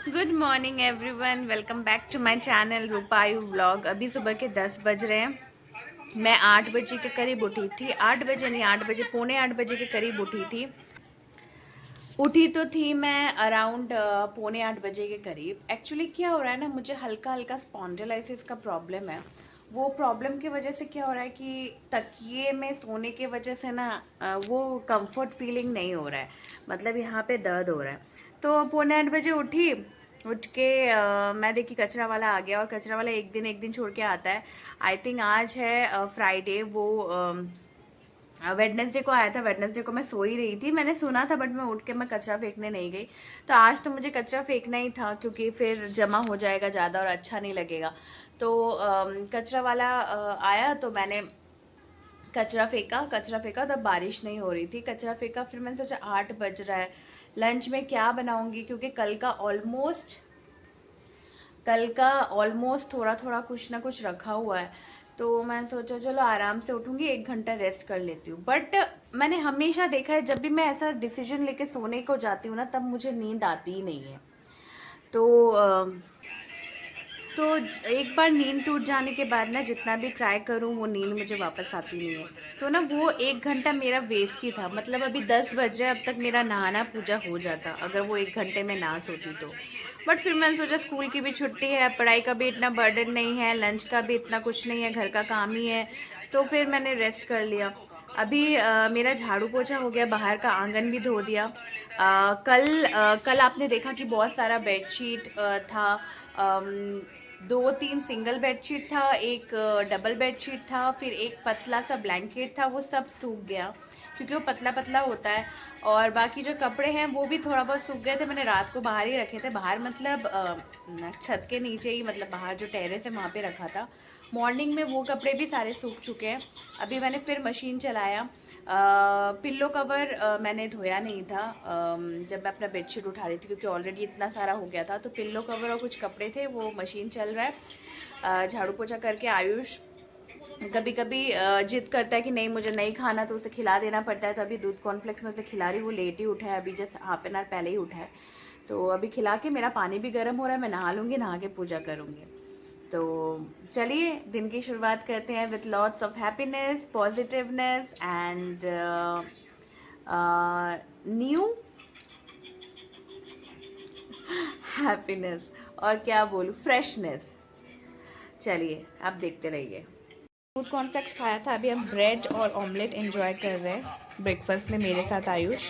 Good morning everyone, welcome back to my channel Rupayu vlog. अभी सुबह के 10 बज रहे हैं। मैं 8 बजे के करीब उठी थी। 8 बजे नहीं, 8 बजे, पौने 8 बजे के करीब उठी थी। उठी तो थी मैं अराउंड पौने 8 बजे के करीब। एक्चुअली क्या हो रहा है ना, मुझे हल्का हल्का स्पॉन्डिलाइसिस का प्रॉब्लम है। वो प्रॉब्लम की वजह से क्या हो रहा है कि तकिए में सोने की वजह से ना वो कंफर्ट फीलिंग नहीं हो रहा है। मतलब यहाँ पे दर्द हो रहा है। तो पौने 8 बजे उठी। उठ के मैं देखी कचरा वाला आ गया, और कचरा वाला एक दिन छोड़ के आता है। आई थिंक आज है फ्राइडे। वो वेडनेसडे को आया था। वेडनेसडे को मैं सो ही रही थी, मैंने सुना था, बट मैं उठ के मैं कचरा फेंकने नहीं गई। तो आज तो मुझे कचरा फेंकना ही था, क्योंकि फिर जमा हो जाएगा ज़्यादा और अच्छा नहीं लगेगा। तो कचरा वाला आया तो मैंने कचरा फेंका। तब बारिश नहीं हो रही थी। कचरा फेंका, फिर मैंने सोचा 8 बज रहा है, लंच में क्या बनाऊंगी, क्योंकि कल का ऑलमोस्ट थोड़ा थोड़ा कुछ ना कुछ रखा हुआ है। तो मैंने सोचा चलो आराम से उठूंगी, 1 घंटा रेस्ट कर लेती हूँ। बट मैंने हमेशा देखा है, जब भी मैं ऐसा डिसीजन लेके सोने को जाती हूँ ना, तब मुझे नींद आती ही नहीं है। तो तो एक बार नींद टूट जाने के बाद ना, जितना भी ट्राई करूँ वो नींद मुझे वापस आती नहीं है। तो ना वो 1 घंटा मेरा वेस्ट ही था। मतलब अभी 10 बज रहे, अब तक मेरा नहाना पूजा हो जाता अगर वो 1 घंटे में ना सोती तो। बट फिर मैंने सोचा स्कूल की भी छुट्टी है, पढ़ाई का भी इतना बर्डन नहीं है, लंच का भी इतना कुछ नहीं है, घर का काम ही है। तो फिर मैंने रेस्ट कर लिया। अभी मेरा झाड़ू पोछा हो गया, बाहर का आंगन भी धो दिया। कल आपने देखा कि बहुत सारा बेडशीट था। अम, 2-3 सिंगल बेडशीट था, एक डबल बेडशीट था, फिर एक पतला सा ब्लैंकेट था। वो सब सूख गया, क्योंकि वो पतला पतला होता है। और बाकी जो कपड़े हैं वो भी थोड़ा बहुत सूख गए थे। मैंने रात को बाहर ही रखे थे, बाहर मतलब छत के नीचे ही, मतलब बाहर जो टेरेस है वहाँ पे रखा था। मॉर्निंग में वो कपड़े भी सारे सूख चुके हैं। अभी मैंने फिर मशीन चलाया। पिल्लो कवर मैंने धोया नहीं था जब मैं अपना बेडशीट उठा रही थी, क्योंकि ऑलरेडी इतना सारा हो गया था। तो पिल्लो कवर और कुछ कपड़े थे, वो मशीन चल रहा है। झाड़ू पोछा करके आयुष कभी कभी जिद करता है कि नहीं मुझे नहीं खाना, तो उसे खिला देना पड़ता है। तो अभी दूध कॉर्नफ्लेक्स में उसे खिला रही हूँ। वो लेट ही उठा है, अभी जस्ट हाफ एन आवर पहले ही उठा है। तो अभी खिला के, मेरा पानी भी गर्म हो रहा है, मैं नहा लूँगी, नहा के पूजा करूँगी। तो चलिए दिन की शुरुआत करते हैं with lots of happiness, positiveness and new happiness, और क्या बोलूँ, फ्रेशनेस। चलिए आप देखते रहिए। फूड कॉर्नफ्लेक्स खाया था, अभी हम ब्रेड और ऑमलेट एंजॉय कर रहे हैं ब्रेकफास्ट में मेरे साथ आयुष।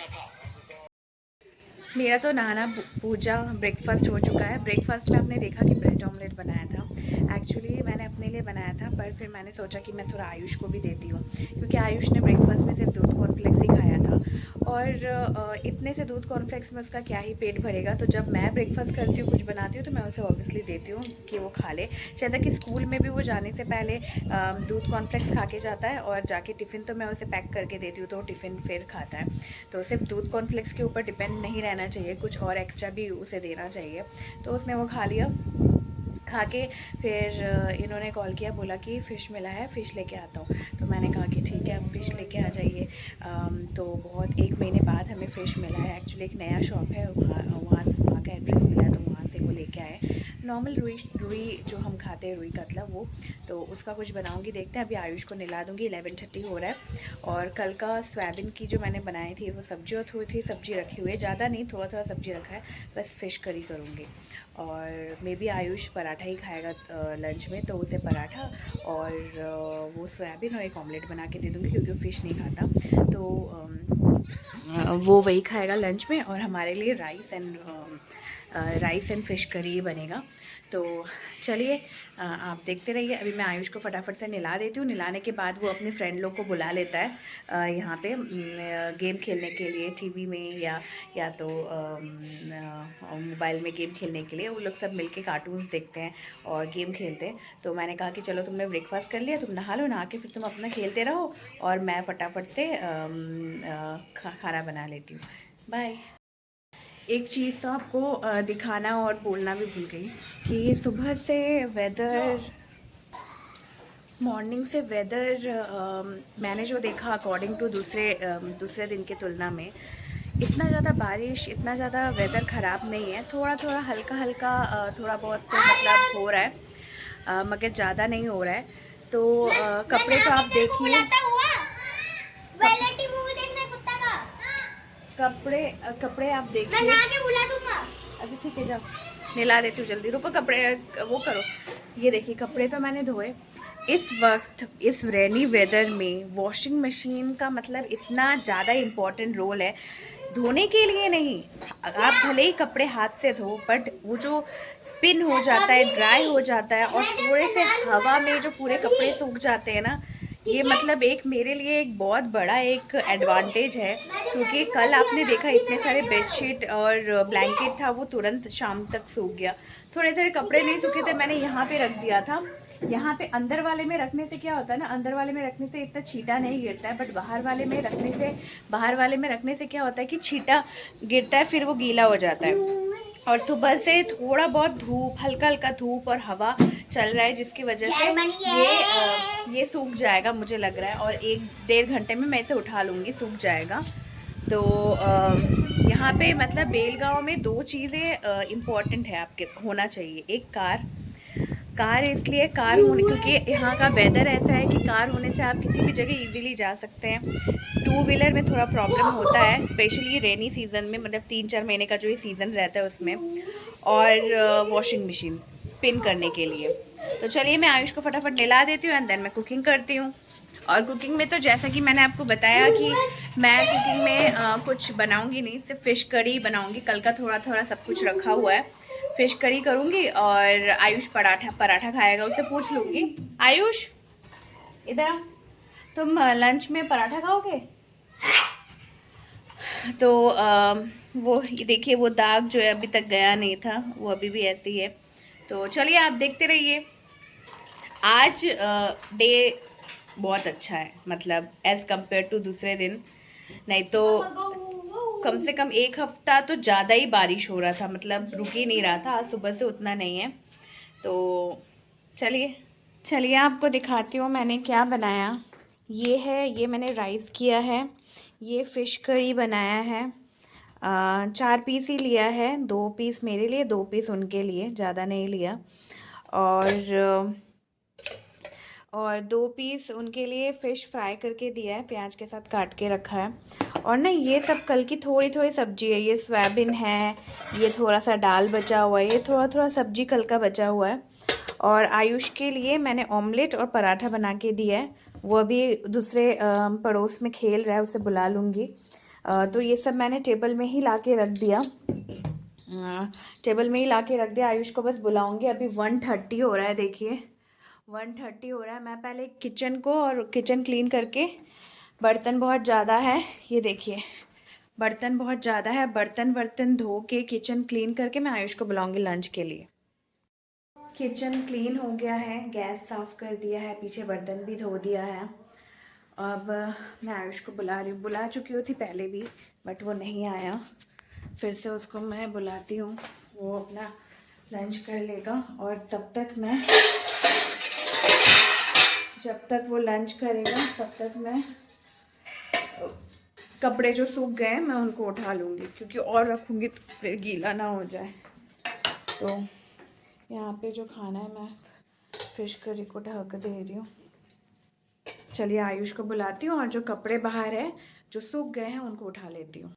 मेरा तो नहाना पूजा ब्रेकफास्ट हो चुका है। ब्रेकफास्ट में आपने देखा कि ब्रेड ऑमलेट बनाया था। एक्चुअली मैंने अपने लिए बनाया था, पर फिर मैंने सोचा कि मैं थोड़ा आयुष को भी देती हूँ, क्योंकि आयुष ने ब्रेकफास्ट में सिर्फ दूध कॉर्नफ्लेक्स ही खाया था। और इतने से दूध कॉर्नफ्लेक्स में उसका क्या ही पेट भरेगा। तो जब मैं ब्रेकफास्ट करती हूँ, कुछ बनाती हूँ, तो मैं उसे ऑब्वियसली देती हूँ कि वो खा ले। जैसा कि स्कूल में भी वो जाने से पहले दूध कॉर्नफ्लेक्स खा के जाता है, और जाके टिफ़िन तो मैं उसे पैक करके देती हूँ, तो वो टिफ़िन फिर खाता है। तो सिर्फ दूध कॉर्नफ्लेक्स के ऊपर डिपेंड नहीं रहना चाहिए, कुछ और एक्स्ट्रा भी उसे देना चाहिए। तो उसने वो खा लिया। खा के फिर इन्होंने कॉल किया, बोला कि फ़िश मिला है, फ़िश लेके आता हूँ। तो मैंने कहा कि ठीक है, आप फ़िश लेके आ जाइए। तो बहुत 1 महीने बाद हमें फ़िश मिला है। एक्चुअली एक नया शॉप है, वहाँ का एड्रेस मिला है, तो वहाँ से वो लेके आए। नॉर्मल रुई जो हम खाते हैं, रुई कतला, वो तो उसका कुछ बनाऊंगी, देखते हैं। अभी आयुष को नहला दूंगी, 11:30 हो रहा है। और कल का सोयाबीन की जो मैंने बनाई थी वो सब्जी, और थोड़ी थी सब्जी रखी हुई है, ज़्यादा नहीं, थोड़ा थोड़ा सब्जी रखा है। बस फ़िश करी करूँगी। और मे बी आयुष पराठा ही खाएगा लंच में, तो उसे पराठा और वो सोयाबीन और एक ऑमलेट बना के दे दूँगी, क्योंकि वो फ़िश नहीं खाता। तो वो वही खाएगा लंच में, और हमारे लिए राइस एंड फ़िश करी बनेगा। तो चलिए आप देखते रहिए। अभी मैं आयुष को फटाफट से नहला देती हूँ। नहलाने के बाद वो अपने फ्रेंड लोग को बुला लेता है यहाँ पे गेम खेलने के लिए, टीवी में या तो मोबाइल में गेम खेलने के लिए। वो लोग सब मिलके कार्टून्स देखते हैं और गेम खेलते हैं। तो मैंने कहा कि चलो तुमने ब्रेकफास्ट कर लिया, तुम नहा लो, नहा के फिर तुम अपना खेलते रहो, और मैं फटाफट से खाना बना लेती हूँ। बाय। एक चीज़ तो आपको दिखाना और बोलना भी भूल गई, कि सुबह से वेदर, मॉर्निंग से वेदर मैंने जो देखा अकॉर्डिंग टू दूसरे दिन की तुलना में, इतना ज़्यादा बारिश, इतना ज़्यादा वेदर ख़राब नहीं है, थोड़ा थोड़ा हल्का हल्का थोड़ा बहुत तो मतलब हो रहा है, मगर ज़्यादा नहीं हो रहा है। तो कपड़े तो आप देखिए, कपड़े आप देखिए। अच्छा ठीक है, जाओ नहला देती हूँ, जल्दी रुको, कपड़े वो करो। ये देखिए कपड़े तो मैंने धोए। इस वक्त इस रेनी वेदर में वॉशिंग मशीन का मतलब इतना ज़्यादा इम्पोर्टेंट रोल है। धोने के लिए नहीं, आप भले ही कपड़े हाथ से धो, बट वो जो स्पिन हो जाता है, ड्राई हो जाता है, और थोड़े से हवा में जो पूरे कपड़े सूख जाते हैं ना, ये मतलब एक मेरे लिए एक बहुत बड़ा एक एडवांटेज है। क्योंकि कल आपने देखा इतने सारे बेडशीट और ब्लैंकेट था, वो तुरंत शाम तक सूख गया। थोड़े थोड़े कपड़े नहीं सूखे थे, मैंने यहाँ पे रख दिया था। यहाँ पे अंदर वाले में रखने से क्या होता है ना, अंदर वाले में रखने से इतना छींटा नहीं गिरता है, बट बाहर वाले में रखने से क्या होता है कि छींटा गिरता है, फिर वो गीला हो जाता है। और सुबह से थोड़ा बहुत धूप, हल्का हल्का धूप और हवा चल रहा है, जिसकी वजह से ये सूख जाएगा मुझे लग रहा है, और 1-1.5 घंटे में मैं इसे उठा लूँगी, सूख जाएगा। तो यहाँ पे मतलब बेलगांव में 2 चीज़ें इम्पॉर्टेंट है आपके होना चाहिए। एक कार इसलिए कार होने, क्योंकि यहाँ का वेदर ऐसा है कि कार होने से आप किसी भी जगह इजीली जा सकते हैं। टू व्हीलर में थोड़ा प्रॉब्लम होता है, स्पेशली रेनी सीज़न में, मतलब 3-4 महीने का जो ये सीज़न रहता है उसमें। और वॉशिंग मशीन स्पिन करने के लिए। तो चलिए मैं आयुष को फटाफट नहला देती हूँ एंड देन मैं कुकिंग करती हूँ। और कुकिंग में तो जैसा कि मैंने आपको बताया कि मैं कुकिंग में कुछ बनाऊंगी नहीं, सिर्फ फ़िश करी बनाऊंगी। कल का थोड़ा थोड़ा सब कुछ रखा हुआ है, फ़िश करी करूंगी। और आयुष पराठा खाएगा, उससे पूछ लूँगी। आयुष इधर आओ, तुम लंच में पराठा खाओगे? तो वो ये देखिए, वो दाग जो है अभी तक गया नहीं था, वो अभी भी ऐसी है। तो चलिए आप देखते रहिए। आज डे बहुत अच्छा है, मतलब एज़ कम्पेयर टू दूसरे दिन। नहीं तो कम से कम 1 हफ्ता तो ज़्यादा ही बारिश हो रहा था, मतलब रुक ही नहीं रहा था। आज सुबह से उतना नहीं है। तो चलिए आपको दिखाती हूँ मैंने क्या बनाया। ये मैंने राइस किया है, ये फ़िश करी बनाया है। 4 पीस ही लिया है, 2 पीस मेरे लिए, 2 पीस उनके लिए, ज़्यादा नहीं लिया। और 2 पीस उनके लिए फ़िश फ्राई करके दिया है, प्याज के साथ काट के रखा है। और ना ये सब कल की थोड़ी थोड़ी सब्जी है, ये सोयाबीन है, ये थोड़ा सा दाल बचा हुआ है, ये थोड़ा थोड़ा सब्जी कल का बचा हुआ है। और आयुष के लिए मैंने ऑमलेट और पराठा बना के दिया है, वो अभी दूसरे पड़ोस में खेल रहा है, उसे बुला लूँगी। तो ये सब मैंने टेबल में ही ला के रख दिया। आयुष को बस बुलाऊंगी। अभी 1:30 हो रहा है, देखिए 1:30 हो रहा है। मैं पहले किचन को और किचन क्लीन करके, बर्तन बहुत ज़्यादा है, ये देखिए बर्तन बहुत ज़्यादा है, बर्तन धो के किचन क्लीन करके मैं आयुष को बुलाऊंगी लंच के लिए। किचन क्लीन हो गया है, गैस साफ़ कर दिया है, पीछे बर्तन भी धो दिया है। अब मैं आयुष को बुला चुकी थी पहले भी, बट वो नहीं आया। फिर से उसको मैं बुलाती हूँ, वो अपना लंच कर लेगा। और जब तक वो लंच करेगा तब तक मैं कपड़े जो सूख गए हैं मैं उनको उठा लूँगी, क्योंकि और रखूँगी तो फिर गीला ना हो जाए। तो यहाँ पे जो खाना है मैं फ़िश करी को ढक दे रही हूँ। चलिए आयुष को बुलाती हूँ और जो कपड़े बाहर है जो सूख गए हैं उनको उठा लेती हूँ।